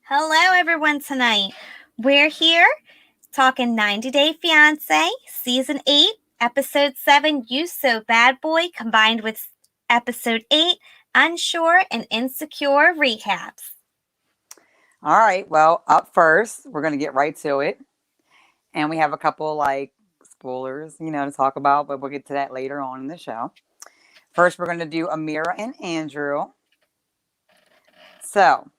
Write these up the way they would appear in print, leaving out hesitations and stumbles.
Hello, everyone, tonight. We're here talking 90 Day Fiance, Season 8, Episode 7, You So Bad Boy, combined with Episode 8, Unsure and Insecure recaps. All right. Well, up first, we're going to get right to it. And we have a couple spoilers, to talk about, but we'll get to that later on in the show. First, we're going to do Amira and Andrew. So,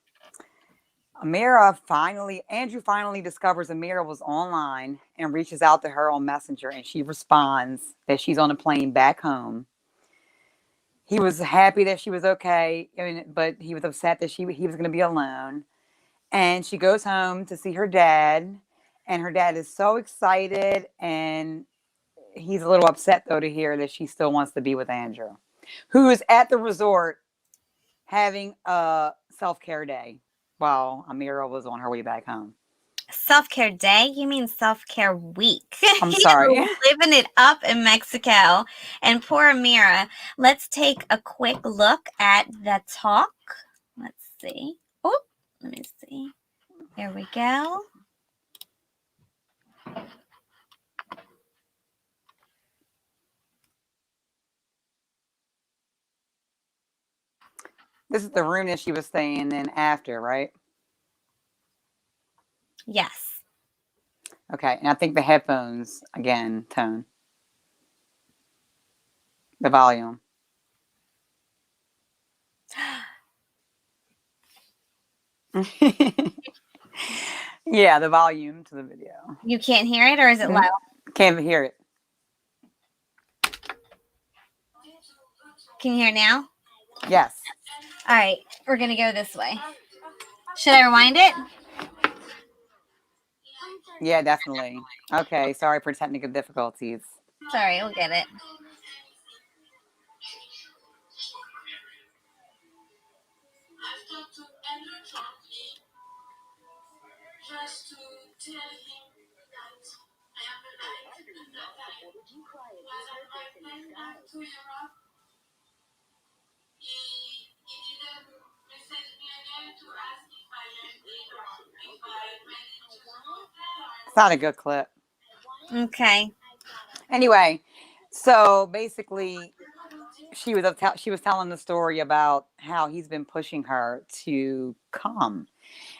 Andrew finally discovers Amira was online and reaches out to her on Messenger, and she responds that she's on a plane back home. He was happy that she was okay, but he was upset that he was going to be alone. And she goes home to see her dad, and her dad is so excited, and he's a little upset though to hear that she still wants to be with Andrew, who is at the resort having a self-care day while Amira was on her way back home. Self-care day? You mean self-care week? I'm sorry. Living it up in Mexico. And poor Amira. Let's take a quick look at the talk. Let's see. Oh, let me see. Here we go. This is the room that she was staying in after, right? Yes. Okay, and I think the headphones, again, tone. The volume. Yeah, the volume to the video. You can't hear it, or is it loud? Can't hear it. Can you hear it now? Yes. All right, we're going to go this way. Should I rewind it? Yeah, definitely. Okay, sorry for technical difficulties. Sorry, we'll get it. Just to tell him that I am alive and that I was on my plane back to Europe. He didn't message me again to ask if I landed or if I went into the hotel. It's not a good clip. Okay. Anyway, so basically, she was telling the story about how he's been pushing her to come.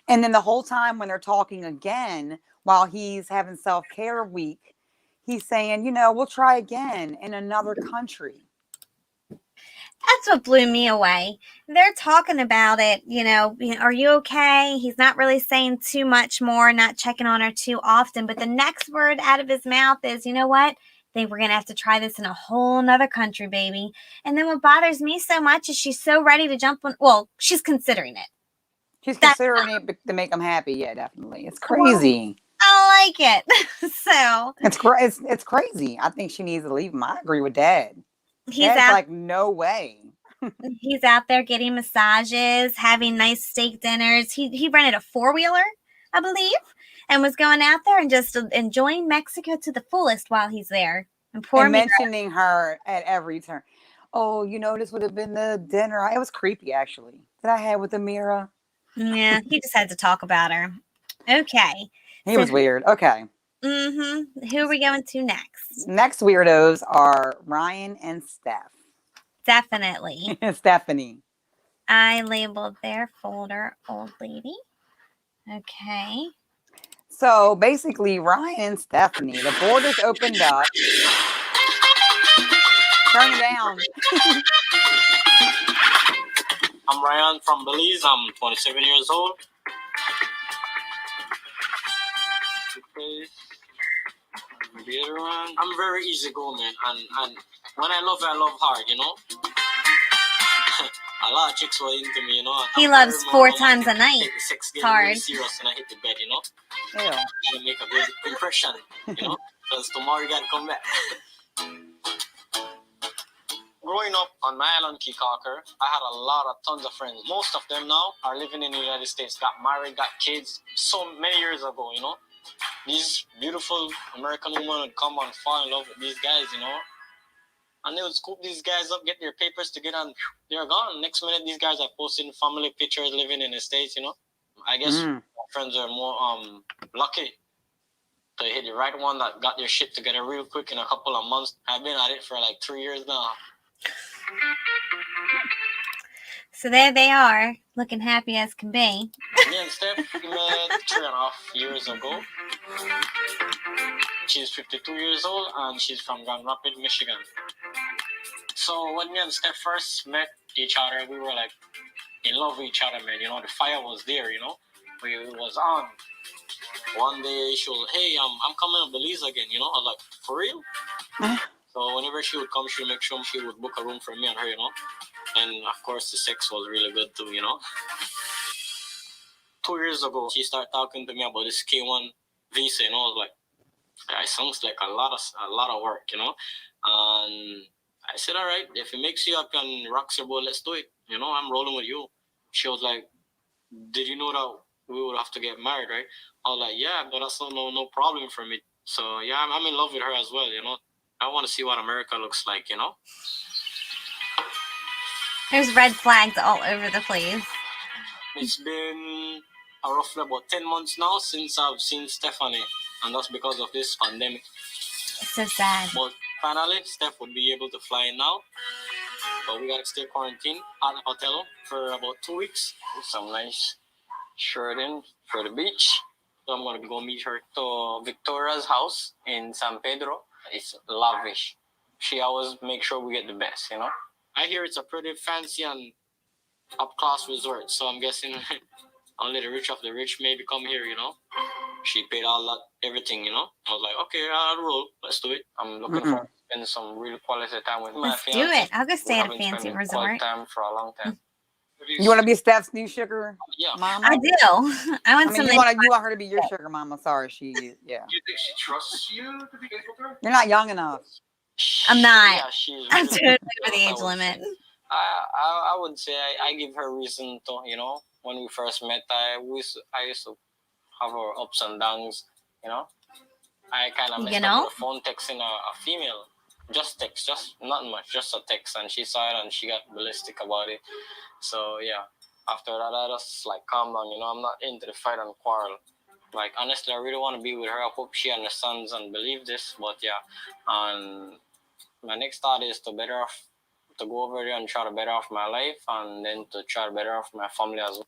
And then the whole time when they're talking again, while he's having self-care week, he's saying, we'll try again in another country. That's what blew me away. They're talking about it, are you okay? He's not really saying too much more, not checking on her too often. But the next word out of his mouth is, you know what? They were going to have to try this in a whole nother country, baby. And then what bothers me so much is she's so ready to jump on. Well, she's considering it. She's considering it to make him happy. Yeah, definitely. It's crazy. I like it. So it's crazy. I think she needs to leave him. I agree with Dad. Dad's like, no way. He's out there getting massages, having nice steak dinners. He rented a 4-wheeler, I believe, and was going out there and just enjoying Mexico to the fullest while he's there. And mentioning her at every turn. Oh, this would have been the dinner. It was creepy, actually, that I had with Amira. Yeah, he just had to talk about her. Okay. He was weird. Okay. Mm-hmm. Who are we going to next? Next weirdos are Ryan and Steph. Definitely. Stephanie. I labeled their folder old lady. Okay. So basically, Ryan and Stephanie, the borders opened up. Turn it down. I'm Ryan from Belize. I'm 27 years old. I'm very easygoing, and when I love hard, A lot of chicks were into me, He loves 4 times a night. Take the sex game hard. really serious and I hit the bed, Ew. To make a good impression, because tomorrow you gotta come back. Growing up on my island, Key Carker, I had tons of friends. Most of them now are living in the United States, got married, got kids, so many years ago, These beautiful American women would come and fall in love with these guys, And they would scoop these guys up, get their papers together, and they're gone. Next minute, these guys are posting family pictures living in the States, I guess my friends are more lucky to hit the right one that got their shit together real quick in a couple of months. I've been at it for like 3 years now. So there they are, looking happy as can be. Me and Steph we met 3.5 years ago. She's 52 years old and she's from Grand Rapids, Michigan. So when me and Steph first met each other, we were like in love with each other, man. You know, the fire was there, you know. It was on. One day she was, hey, I'm coming to Belize again, you know. I was like, for real? So whenever she would come, she would make sure she would book a room for me and her, you know. And of course, the sex was really good too, you know. 2 years ago, she started talking to me about this K1 visa, you know. I was like, yeah, it sounds like a lot of work, you know. And I said, all right, if it makes you happy and rocks your boat, let's do it. You know, I'm rolling with you. She was like, did you know that we would have to get married, right? I was like, yeah, but that's no problem for me. So yeah, I'm in love with her as well, you know. I want to see what America looks like, you know. There's red flags all over the place. It's been roughly about 10 months now since I've seen Stephanie, and that's because of this pandemic. It's so sad. But finally, Steph would be able to fly in now. But we gotta stay quarantined at the hotel for about 2 weeks. Some nice shirt in for the beach. So I'm gonna go meet her to Victoria's house in San Pedro. It's lavish. She always makes sure we get the best, you know. I hear it's a pretty fancy and up-class resort, so I'm guessing only the rich of the rich maybe come here, you know. She paid all that, everything, you know. I was like, okay, I'll roll. Let's do it. I'm looking forward to spending some real quality time with my Let's fiance. do it. I'll go We stay at a haven't fancy spent resort. quality time for a long time. You want to be Steph's new sugar Yeah. mama? I do. I want something. You want her to be your sugar mama. Sorry, yeah. Do you think she trusts you to be faithful to her? You're not young enough. I'm not. Yeah, she's I'm really totally good, over the I age would limit. say. I would say I give her reason to, you know, when we first met, I used to have her ups and downs, you know. I kind of messed up with a phone texting a female. Just text, just not much, just a text. And she saw it and she got ballistic about it. So, yeah, after that, I just, like, calm down, you know. I'm not into the fight and quarrel. Like, honestly, I really want to be with her. I hope she understands and believes this. But, yeah, and my next thought is to go over there and try to better off my life and then to try to better off my family as well.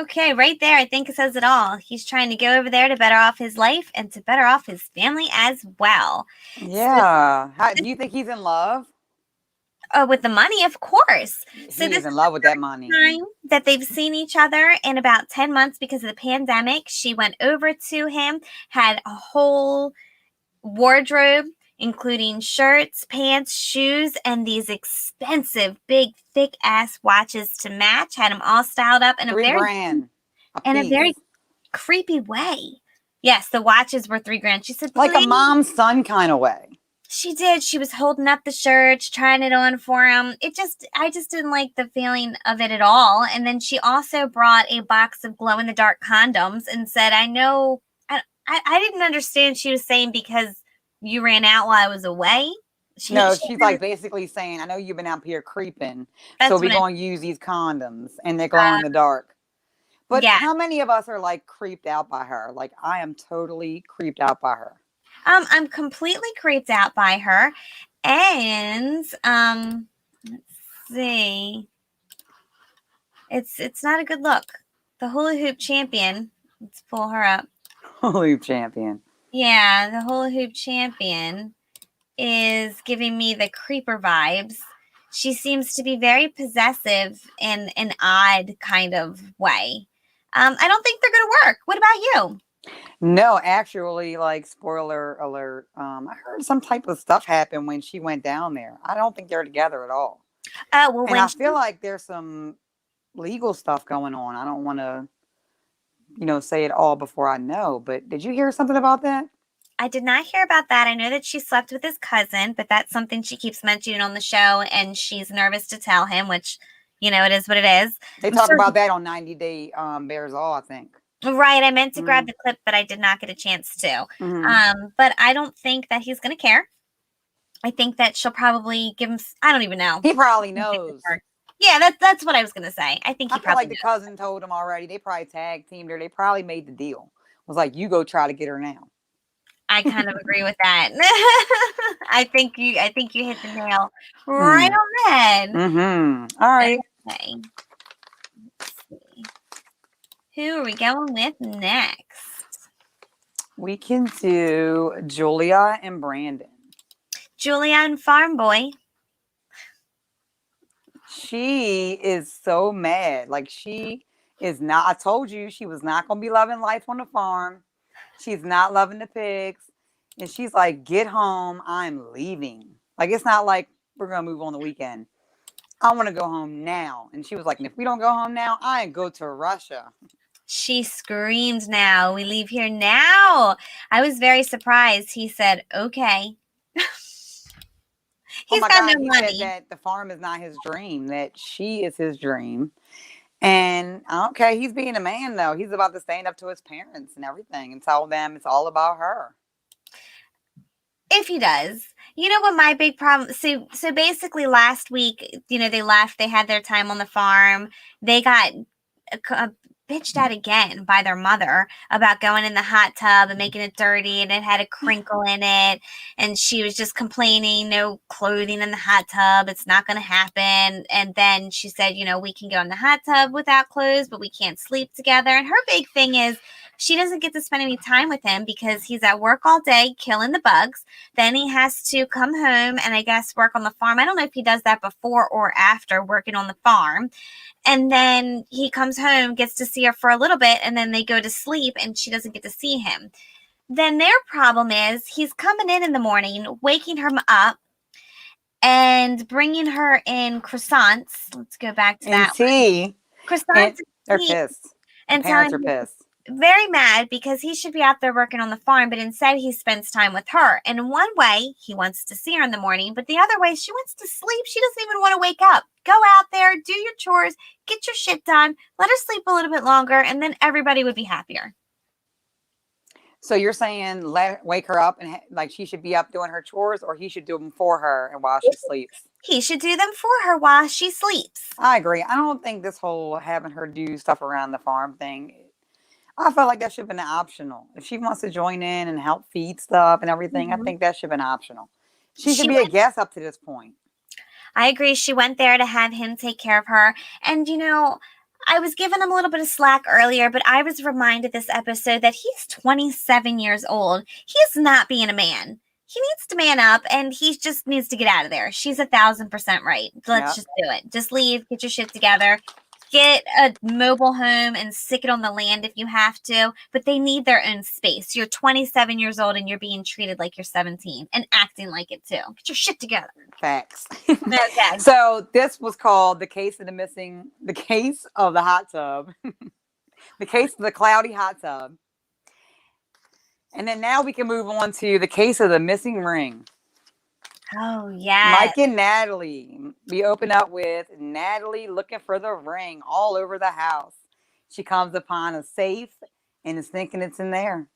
Okay, right there. I think it says it all. He's trying to go over there to better off his life and to better off his family as well. Yeah. Do you think he's in love? With the money, of course. So He this is in love with that money. time that they've seen each other in about 10 months because of the pandemic. She went over to him, had a whole wardrobe, including shirts, pants, shoes, and these expensive, big, thick ass watches to match. Had them all styled up in a very creepy way. Yes, the watches were $3,000. She said, like a mom-son kind of way. She did. She was holding up the shirts, trying it on for him. I just didn't like the feeling of it at all. And then she also brought a box of glow-in-the-dark condoms and said, I know, I didn't understand she was saying because you ran out while I was away. She's like basically saying, I know you've been out here creeping, so we're going to use these condoms and they glow in the dark. But how many of us are like creeped out by her? Like I am totally creeped out by her. I'm completely creeped out by her. And let's see. It's not a good look. The hula hoop champion. Let's pull her up. Hula hoop champion. Yeah, the hula hoop champion is giving me the creeper vibes. She seems to be very possessive in an odd kind of way. I don't think they're going to work. What about you? No, actually, like spoiler alert, I heard some type of stuff happen when she went down there. I don't think they're together at all. Well, and I feel like there's some legal stuff going on. I don't want to, say it all before I know. But did you hear something about that? I did not hear about that. I know that she slept with his cousin, but that's something she keeps mentioning on the show, and she's nervous to tell him, which, it is what it is. They talk about that on 90 Day Bears All, I think. Right. I meant to grab the clip, but I did not get a chance to. But I don't think that he's going to care. I think that she'll probably give him, I don't even know. He probably knows. Yeah, that's what I was gonna say. I think I he feel probably like the knows. cousin told him already. They probably tag teamed her. They probably made the deal. Was like, you go try to get her now. I kind of agree with that. I think you hit the nail right Hmm. on the head. Mm-hmm. All right. Okay. Let's see. Who are we going with next? We can do Julia and Brandon. Julia and Farm Boy. She is so mad. Like she is not. I told you she was not gonna be loving life on the farm. She's not loving the pigs. And she's like, get home. I'm leaving. Like it's not like we're gonna move on the weekend. I want to go home now. And she was like, and if we don't go home now, I go to Russia. She screamed now. We leave here now. I was very surprised. He said, okay. Oh He's my got no God. He said money. that the farm is not his dream, that she is his dream. And okay, he's being a man though. He's about to stand up to his parents and everything and tell them it's all about her. If he does. You know what my big problem, so basically last week, they left, they had their time on the farm. They got bitched at again by their mother about going in the hot tub and making it dirty, and it had a crinkle in it, and she was just complaining, no clothing in the hot tub, it's not going to happen. And then she said, we can go in the hot tub without clothes, but we can't sleep together. And her big thing is she doesn't get to spend any time with him because he's at work all day killing the bugs. Then he has to come home and I guess work on the farm. I don't know if he does that before or after working on the farm. And then he comes home, gets to see her for a little bit, and then they go to sleep and she doesn't get to see him. Then their problem is he's coming in the morning, waking her up, and bringing her in croissants. Let's go back to And that one. T, and Croissants they're and tea, pissed. The and parents telling are him pissed. very mad because he should be out there working on the farm, but instead he spends time with her. And in one way, he wants to see her in the morning, but the other way, she wants to sleep. She doesn't even want to wake up. Go out there, do your chores, get your shit done, let her sleep a little bit longer, and then everybody would be happier. So you're saying wake her up and like she should be up doing her chores, or he should do them for her and while she sleeps. He should do them for her while she sleeps. I agree. I don't think this whole having her do stuff around the farm thing. I felt like that should have been optional. If she wants to join in and help feed stuff and everything, I Mhm. think that should have been optional. She should She be a guest up to this point. I agree. She went there to have him take care of her. And, I was giving him a little bit of slack earlier, but I was reminded this episode that he's 27 years old. He's not being a man. He needs to man up and he just needs to get out of there. She's 1,000% right. Let's Yep. just do it. Just leave, get your shit together. Get a mobile home and stick it on the land if you have to, but they need their own space. You're 27 years old and you're being treated like you're 17 and acting like it too. Get your shit together. Facts. Okay. So this was called the case of the hot tub, the case of the cloudy hot tub. And then now we can move on to the case of the missing ring. Oh, yes. Mike and Natalie. We open up with Natalie looking for the ring all over the house. She comes upon a safe and is thinking it's in there.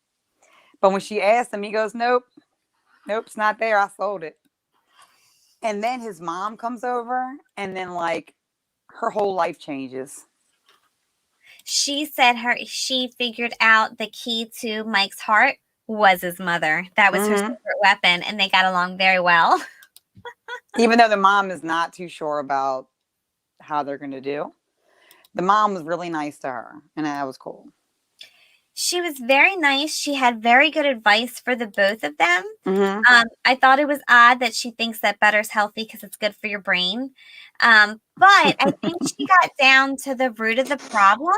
But when she asks him, he goes, nope, it's not there. I sold it. And then his mom comes over and then like her whole life changes. She said she figured out the key to Mike's heart was his mother. That was her Mhm. secret weapon, and they got along very well. Even though the mom is not too sure about how they're going to do, the mom was really nice to her, and that was cool. She was very nice. She had very good advice for the both of them. Mm-hmm. I thought it was odd that she thinks that butter's healthy because it's good for your brain. But I think she got down to the root of the problem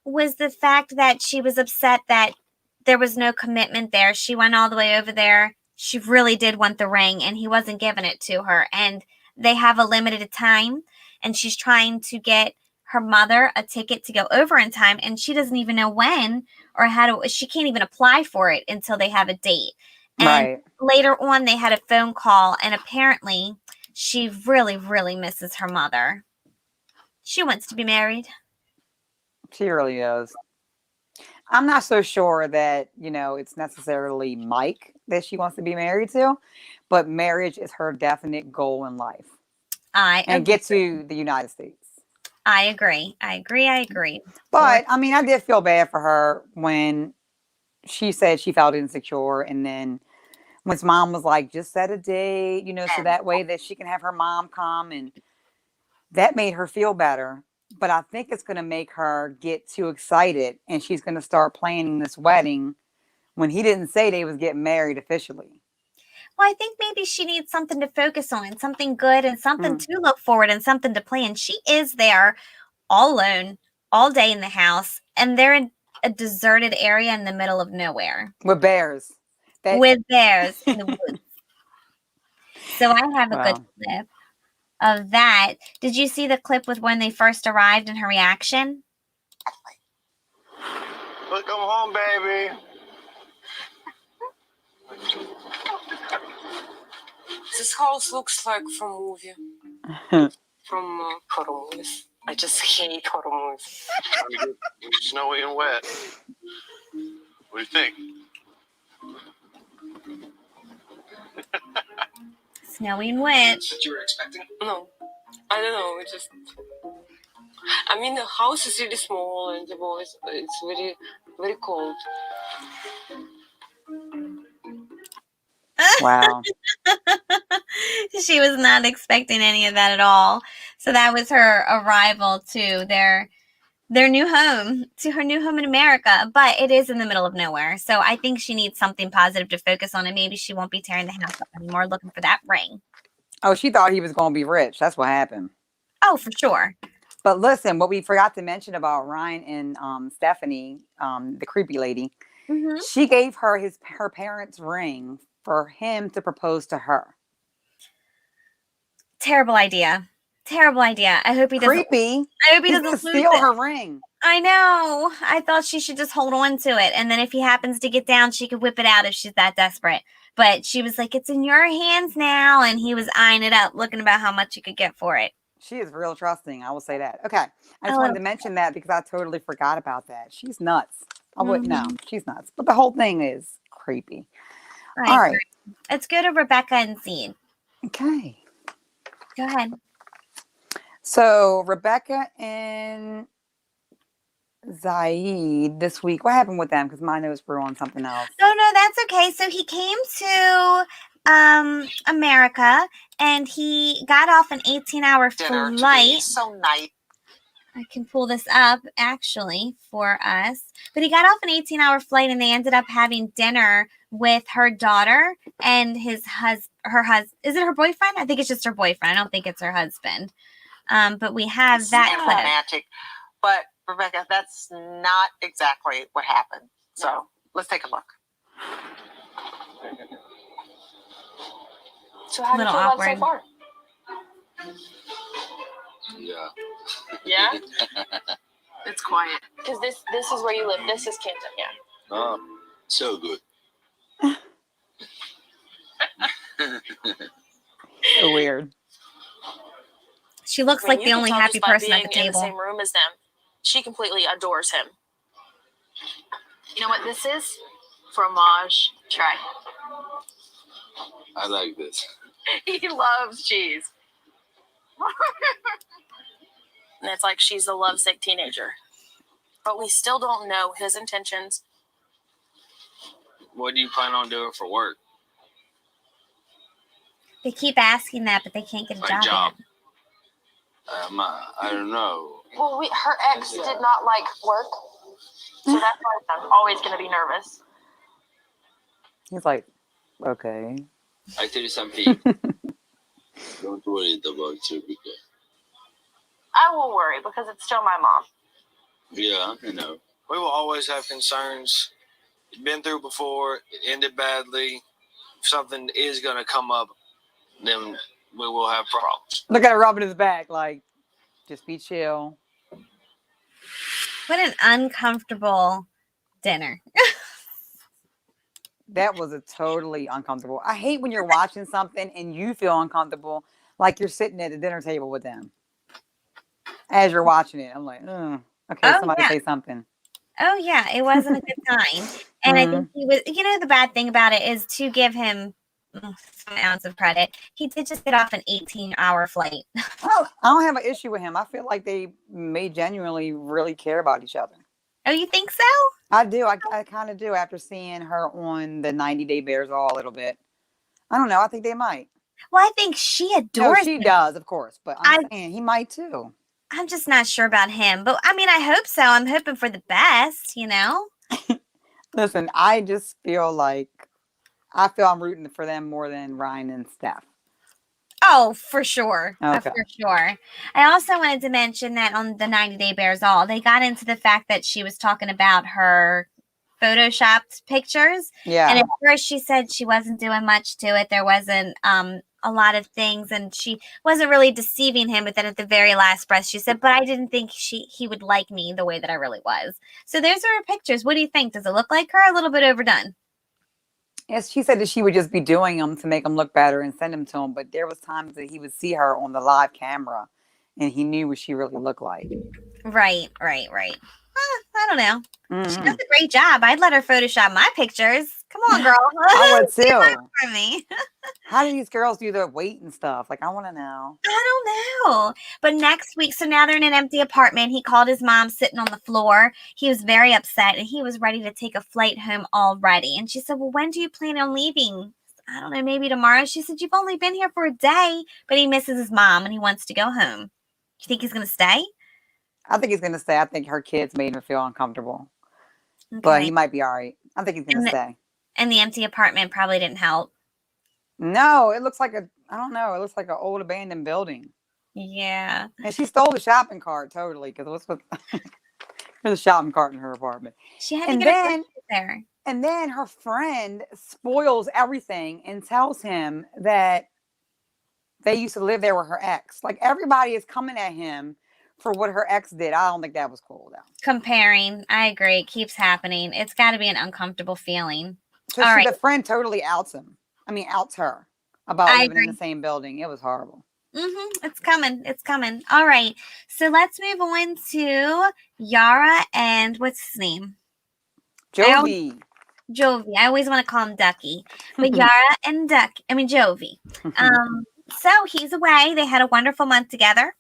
was the fact that she was upset that there was no commitment there. She went all the way over there. She really did want the ring and he wasn't giving it to her. And they have a limited time and she's trying to get her mother a ticket to go over in time and she doesn't even know when or how to, she can't even apply for it until they have a date. And Right. later on they had a phone call and apparently she really, really misses her mother. She wants to be married. She really is. I'm not so sure that, it's necessarily Mike that she wants to be married to, but marriage is her definite goal in life. I And agree. get to the United States. I agree. I agree. I agree. Or But I mean, I did feel bad for her when she said she felt insecure, and then when his mom was like, "Just set a date," so that way that she can have her mom come, and that made her feel better. But I think it's going to make her get too excited, and she's going to start planning this wedding when he didn't say they was getting married officially. well, I think maybe she needs something to focus on, something good and something Mm. to look forward and something to plan. She is there all alone, all day in the house, and they're in a deserted area in the middle of nowhere With bears. That with bears in the woods. So I have a good well, clip of that. Did you see the clip with when they first arrived and her reaction? Welcome home, baby. This house looks like from movie. From horror movies. I just hate horror movies. Trying to get snowy and wet. What do you think? Snowy and wet. That you were expecting? No, I don't know. It just. I mean, the house is really small and the boys. It's very, very cold. wow. She was not expecting any of that at all. So that was her arrival to their new home, to her new home in America. But it is in the middle of nowhere. So I think she needs something positive to focus on, and maybe she won't be tearing the house up anymore looking for that ring. Oh, she thought he was going to be rich. That's what happened. Oh, for sure. But listen, what we forgot to mention about Ryan and Stephanie, the creepy lady, Mm-hmm. she gave her parents' ring for him to propose to her. Terrible idea. Terrible idea. I hope he doesn't. Creepy. I hope he He's doesn't gonna lose steal it. her ring. I know. I thought she should just hold on to it, and then if he happens to get down, she could whip it out if she's that desperate. But she was like, "It's in your hands now," and he was eyeing it up, looking about how much he could get for it. She is real trusting. I will say that. Okay, I just A wanted little. to mention that because I totally forgot about that. She's nuts. I wouldn't know. Mhm. She's nuts. But the whole thing is creepy. I All agree. right. Let's go to Rebecca and Seed. Okay. Go ahead. So Rebecca and Zaid this week. What happened with them? Because my notes were on something else. Oh no, that's okay. So he came to America, and he got off an 18-hour flight. So nice. I can pull this up actually for us. But he got off an 18-hour flight, and they ended up having dinner with her daughter and her husband. Is it her boyfriend? I think it's just her boyfriend. I don't think it's her husband. But we have that clip. Romantic, but Rebecca, that's not exactly what happened. So let's take a look. So how do you Little feel about it awkward. so far? Yeah. Yeah, It's quiet. because this is where you live. This is Canton. Yeah. So good. So weird. She looks I mean, like you the can only tell happy just by person at the being in the table. same room as them. She completely adores him. You know what this is? Fromage. Try. I like this. He loves cheese. And it's like she's a lovesick teenager. But we still don't know his intentions. What do you plan on doing for work? They keep asking that, but they can't get a Like job. job. Yet. I don't know. Well, her ex did not like work. So that's why I'm always going to be nervous. He's like, okay. Actually, something. Don't worry about Rebecca. I will worry because it's still my mom. Yeah, I know. We will always have concerns. It's been through before. It ended badly. If something is going to come up, then we will have problems. Look at her rubbing his back. Like, just be chill. What an uncomfortable dinner. That was a totally uncomfortable. I hate when you're watching something and you feel uncomfortable, like you're sitting at the dinner table with them as you're watching it. I'm like, okay, Oh, somebody yeah. say something. Oh yeah, it wasn't a good time. And I think he was. The bad thing about it is to give him some ounce of credit. He did just get off an 18-hour flight. I don't have an issue with him. I feel like they may genuinely really care about each other. Oh, you think so? I do. I kind of do after seeing her on the 90 Day Bears all a little bit. I don't know. I think they might. Well, I think she No, adores she him. does, of course. But I'm I saying he might too. I'm just not sure about him. But I mean, I hope so. I'm hoping for the best, you know? Listen, I just feel like I feel I'm rooting for them more than Ryan and Steph. Oh, for sure. Okay. For sure. I also wanted to mention that on the 90 Day Bears All, they got into the fact that she was talking about her photoshopped pictures. Yeah. And at first she said she wasn't doing much to it. There wasn't a lot of things, and she wasn't really deceiving him. But then at the very last breath, she said, but I didn't think he would like me the way that I really was. So those are her pictures. What do you think? Does it look like her? A little bit overdone? Yes, she said that she would just be doing them to make them look better and send them to him. But there was times that he would see her on the live camera, and he knew what she really looked like. Right. I don't know. She does Mhm. a great job. I'd let her Photoshop my pictures. Come on, girl. I would Do one too. for me. How do these girls do their weight and stuff? Like, I want to know. I don't know. But next week, so now they're in an empty apartment. He called his mom sitting on the floor. He was very upset, and he was ready to take a flight home already. And she said, well, when do you plan on leaving? I don't know, maybe tomorrow. She said, you've only been here for a day. But he misses his mom, and he wants to go home. You think he's going to stay? I think he's going to stay. I think her kids made him feel uncomfortable. Okay. But he might be all right. I think he's going to stay. And the empty apartment probably didn't help. No, it looks like I don't know. It looks like an old abandoned building. Yeah. And she stole the shopping cart totally because what's with there's a shopping cart in her apartment. She had to And get then, her there. and then her friend spoils everything and tells him that they used to live there with her ex. Like everybody is coming at him for what her ex did. I don't think that was cool though. Comparing. I agree. It keeps happening. It's got to be an uncomfortable feeling. So All right. the friend totally outs him. I mean, outs her about I living in agree. the same building. It was horrible. It's coming. It's coming. All right. So let's move on to Yara and what's his name? Jovi. Jovi. I always want to call him Ducky. But Yara and Jovi. So he's away. They had a wonderful month together.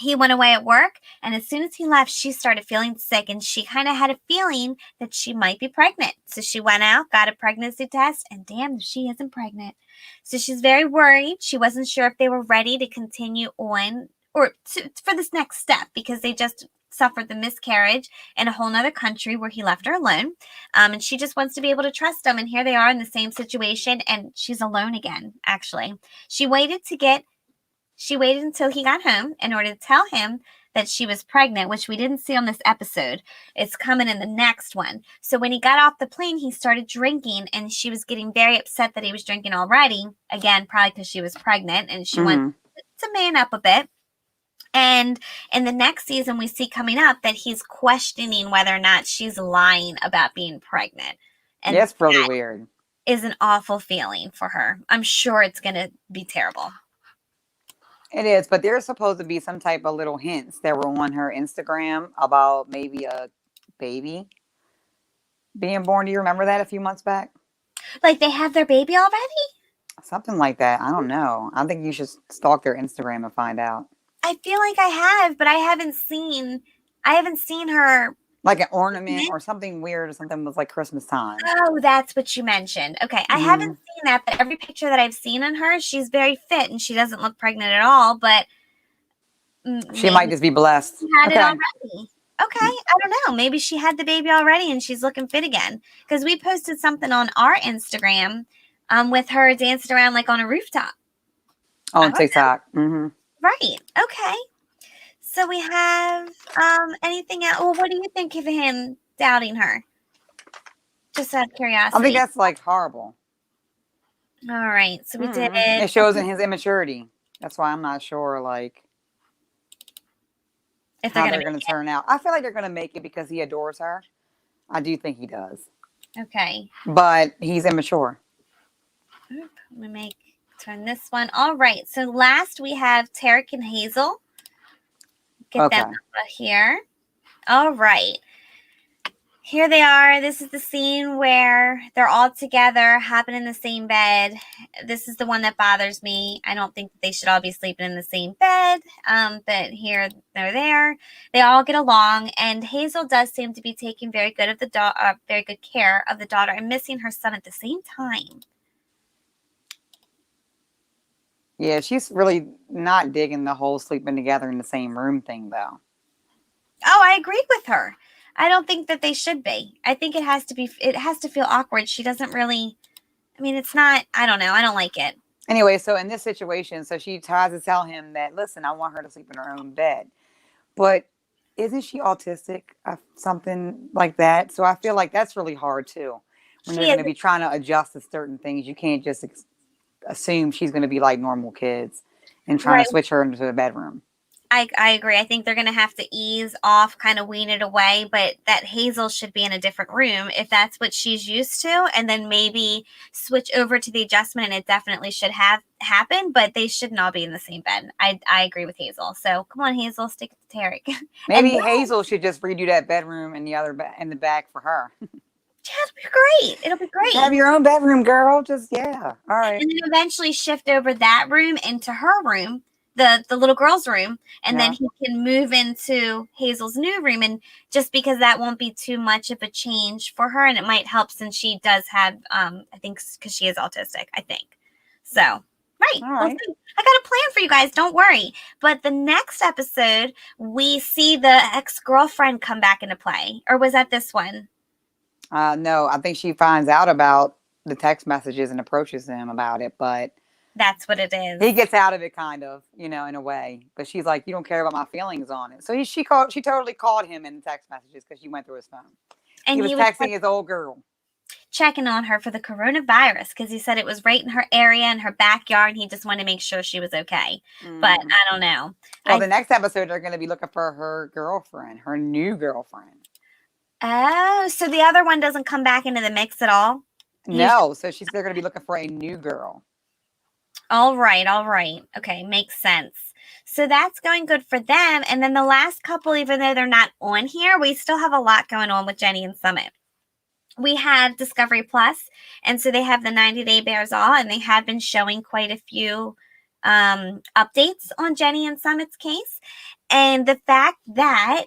He went away at work, and as soon as he left, she started feeling sick, and she kind of had a feeling that she might be pregnant. So she went out, got a pregnancy test, and damn, she isn't pregnant. So she's very worried. She wasn't sure if they were ready to continue on or for this next step because they just suffered the miscarriage in a whole nother country where he left her alone. And she just wants to be able to trust him. And here they are in the same situation, and she's alone again, actually. She waited until he got home in order to tell him that she was pregnant, which we didn't see on this episode. It's coming in the next one. So when he got off the plane, he started drinking, and she was getting very upset that he was drinking already. Again, probably because she was pregnant, and she wanted to man up a bit. And in the next season, we see coming up that he's questioning whether or not she's lying about being pregnant. And that's really weird. Is an awful feeling for her. I'm sure it's going to be terrible. It is, but there's supposed to be some type of little hints that were on her Instagram about maybe a baby being born. Do you remember that a few months back? Like they have their baby already? Something like that. I don't know. I think you should stalk their Instagram and find out. I feel like I have, but I haven't seen her. Like an ornament or something weird or something was like Christmas time. Oh, that's what you mentioned. Okay, I haven't seen that, but every picture that I've seen on her, she's very fit and she doesn't look pregnant at all, but she might just be blessed. She had it already. Okay, I don't know. Maybe she had the baby already and she's looking fit again. Because we posted something on our Instagram with her dancing around like on a rooftop. On TikTok. Mm-hmm. Right. Okay. So we have anything else? Well, what do you think of him doubting her? Just out of curiosity. I think that's like horrible. All right. So we did. It shows in his immaturity. That's why I'm not sure like if how they're going to turn out. I feel like they're going to make it because he adores her. I do think he does. Okay. But he's immature. Let me turn this one. All right. So last we have Tarek and Hazel. Get them out of here. All right. here they are. This is the scene where they're all together, hopping in the same bed. This is the one that bothers me. I don't think that they should all be sleeping in the same bed. But here they're there. They all get along, and Hazel does seem to be taking very good of the very good care of the daughter and missing her son at the same time. Yeah, she's really not digging the whole sleeping together in the same room thing, though. Oh, I agreed with her. I don't think that they should be. I think it has to be. It has to feel awkward. She doesn't really. I mean, it's not. I don't know. I don't like it. Anyway, so in this situation, so she tries to tell him that, listen, I want her to sleep in her own bed. But isn't she autistic? Something like that. So I feel like that's really hard too. When She they're is. going to be trying to adjust to certain things, you can't just assume she's going to be like normal kids and trying Right. to switch her into a bedroom. I agree. I think they're going to have to ease off, kind of wean it away, but that Hazel should be in a different room if that's what she's used to, and then maybe switch over to the adjustment, and it definitely should have happened, but they shouldn't all be in the same bed. I agree with Hazel. So come on, Hazel, stick it to Tarek. Maybe And Hazel should just redo that bedroom in the other in the back for her. yeah, it'll be great. It'll be great. Have your own bedroom, girl. Just yeah. All right. And then eventually shift over that room into her room, the little girl's room, and then Yeah. he can move into Hazel's new room. And just because that won't be too much of a change for her, and it might help since she does have, I think, because she is autistic, I think. So, right. All Well, right. I got a plan for you guys. Don't worry. But the next episode, we see the ex-girlfriend come back into play. Or was that this one? No, I think she finds out about the text messages and approaches him about it, but That's what it is. he gets out of it kind of, in a way. But she's like, "You don't care about my feelings on it." So she totally called him in text messages because she went through his phone. And He was texting his old girl. checking on her for the coronavirus because he said it was right in her area in her backyard. And he just wanted to make sure she was okay. But Mm. I don't know. Well, the next episode they're going to be looking for her girlfriend, her new girlfriend. Oh, so the other one doesn't come back into the mix at all? No, so they're going to be looking for a new girl. All right. Okay, makes sense. So that's going good for them. And then the last couple, even though they're not on here, we still have a lot going on with Jenny and Summit. We have Discovery Plus, and so they have the 90-day Bears All, and they have been showing quite a few updates on Jenny and Summit's case. And the fact that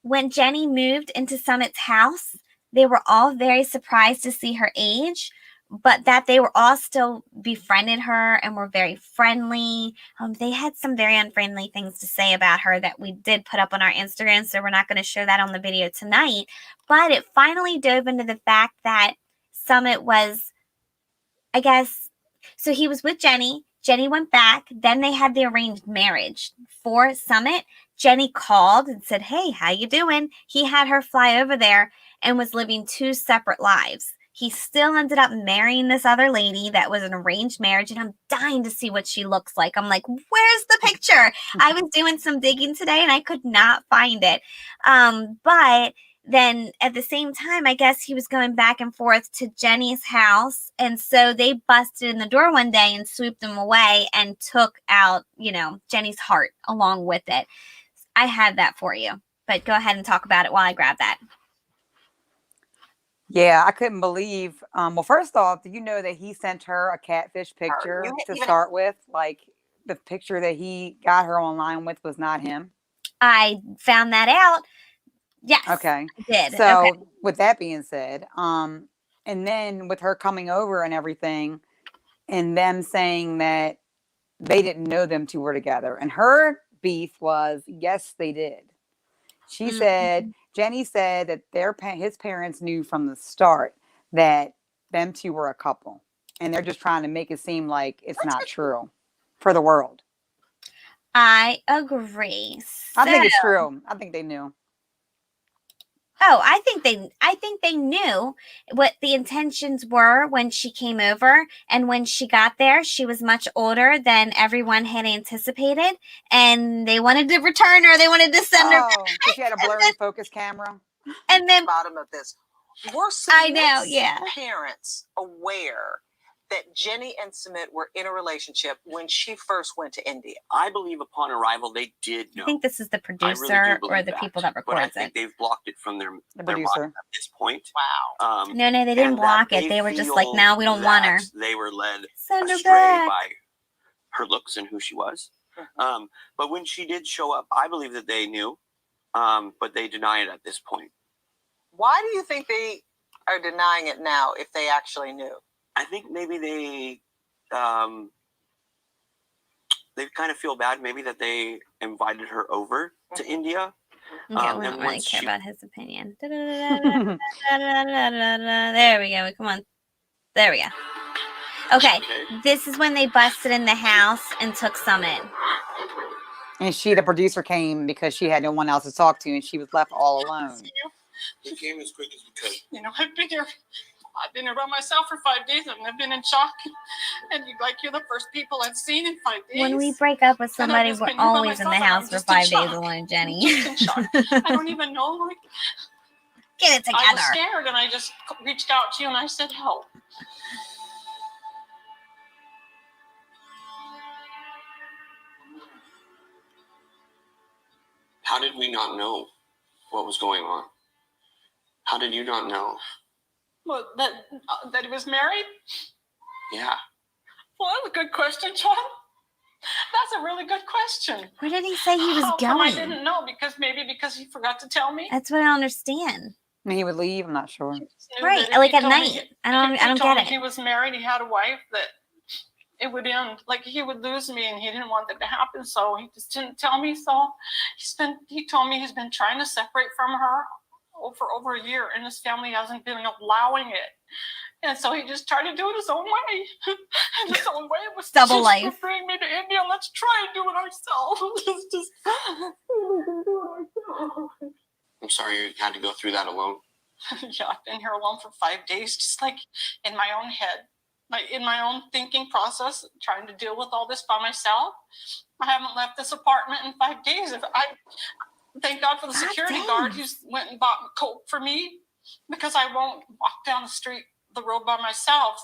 when Jenny moved into Summit's house, they were all very surprised to see her age, but that they were all still befriended her and were very friendly. They had some very unfriendly things to say about her that we did put up on our Instagram, so we're not going to show that on the video tonight. But it finally dove into the fact that Summit was, I guess, so he was with Jenny. Jenny went back. Then they had the arranged marriage for Summit. Jenny called and said, "Hey, how you doing?" He had her fly over there and was living two separate lives. He still ended up marrying this other lady that was an arranged marriage, and I'm dying to see what she looks like. I'm like, where's the picture? I was doing some digging today, and I could not find it. But then at the same time, I guess he was going back and forth to Jenny's house. And so they busted in the door one day and swooped him away and took out, Jenny's heart along with it. I had that for you, but go ahead and talk about it while I grab that. Yeah, I couldn't believe. Well, first off, do you know that he sent her a catfish picture to start with? Like the picture that he got her online with was not him. I found that out. Yes. Okay. I did. So Okay. with that being said, and then with her coming over and everything, and them saying that they didn't know them two were together, and her beef was, yes, they did. She said, Jenny said that his parents knew from the start that them two were a couple, and they're just trying to make it seem like it's not true for the world. I agree. I think it's true. I think they knew. Oh, I think they knew what the intentions were when she came over, and when she got there, she was much older than everyone had anticipated, and they wanted to return her. They wanted to send her. Oh, so she had a blurry focus camera. And then bottom of this. Were I know, yeah. parents aware that Jenny and Sumit were in a relationship when she first went to India? I believe upon arrival they did I know. think this is the I really producer do or believe the people that but I records think it. they've blocked it from their The mind producer. at this point. Wow. No, they didn't and that block it. They were just like, feel no, we don't want her. that They were led Send her astray back. by her looks and who she was. But when she did show up, I believe that they knew, but they deny it at this point. Why do you think they are denying it now if they actually knew? I think maybe they kind of feel bad, maybe that they invited her over to India. Okay, we don't and really once care she- about his opinion. There we go. Come on. There we go. Okay, this is when they busted in the house and took Summit. And the producer, came because she had no one else to talk to, and she was left all alone. We came as quick as we could. You know, I've been here by myself for 5 days and I've been in shock. And you're the first people I've seen in 5 days. When we break up with And I've somebody, just we're been here by always in the myself and I'm house for just in 5 days shock. alone, I'm Jenny. just in shock. I don't even know. Like, Get it I was together. scared and I just reached out to you and I said help. How did we not know what was going on? How did you not know? Well, that he was married? Yeah. Well, that's a good question, John. That's a really good question. Where did he say he was How come I going? didn't know? Because he forgot to tell me. That's what I don't understand. And he would leave. I'm not sure. He just knew Right, that if like he at told me- night. I don't if he told get me it. He was married. He had a wife. That it would end. Like he would lose me, and he didn't want that to happen. So he just didn't tell me. So he told me he's been trying to separate from her for over a year, and his family hasn't been allowing it. And so he just tried to do it his own way. And his own way was Double just life. to bring me to India. Let's try and do it ourselves. I'm sorry you had to go through that alone. Yeah, I've been here alone for 5 days, just like in my own head, in my own thinking process, trying to deal with all this by myself. I haven't left this apartment in 5 days. Thank God for the security guard who's went and bought Coke for me, because I won't walk down the road by myself.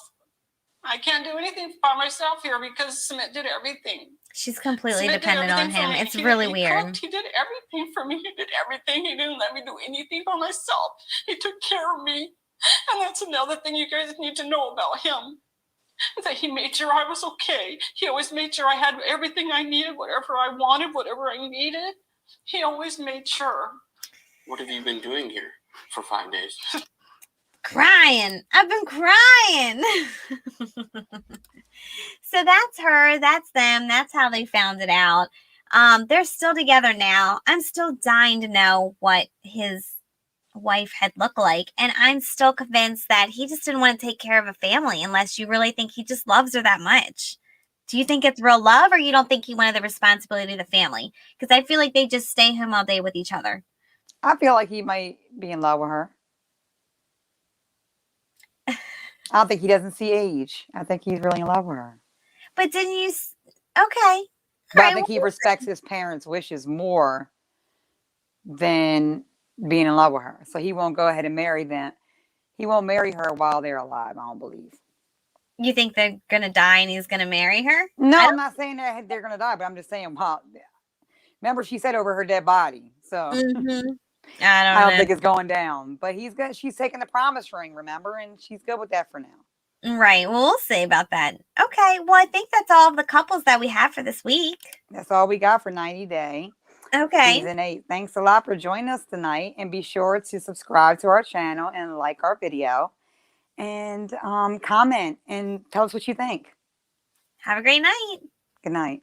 I can't do anything by myself here because Sumit did everything. She's completely Sumit did dependent on everything for him. me. It's He really cooked, weird. he did everything for me. He did everything. He didn't let me do anything by myself. He took care of me. And that's another thing you guys need to know about him. Is that he made sure I was okay. He always made sure I had everything I needed, whatever I wanted, whatever I needed. He always made sure. What have you been doing here for 5 days? Crying. I've been crying. So that's her. That's them. That's how they found it out. They're still together now. I'm still dying to know what his wife had looked like. And I'm still convinced that he just didn't want to take care of a family unless you really think he just loves her that much. Do you think it's real love, or you don't think he wanted the responsibility of the family? Because I feel like they just stay home all day with each other. I feel like he might be in love with her. I don't think he doesn't see age. I think he's really in love with her. But didn't you? Okay. But I Right, think he well, respects his parents' wishes more than being in love with her. So he won't go ahead and marry them. He won't marry her while they're alive, I don't believe. you think they're gonna die and he's gonna marry her? No, I'm not saying that they're going to die, but I'm just saying, well, remember she said over her dead body. So Mm-hmm. I I don't don't think it's going down. But she's taking the promise ring, remember? And she's good with that for now. know. Right. Well, we'll see about that. Okay. Well, I think that's all of the couples that we have for this week. That's all we got for 90 Day. Okay. Season 8. Thanks a lot for joining us tonight. And be sure to subscribe to our channel and like our video. And comment and tell us what you think. Have a great night. Good night.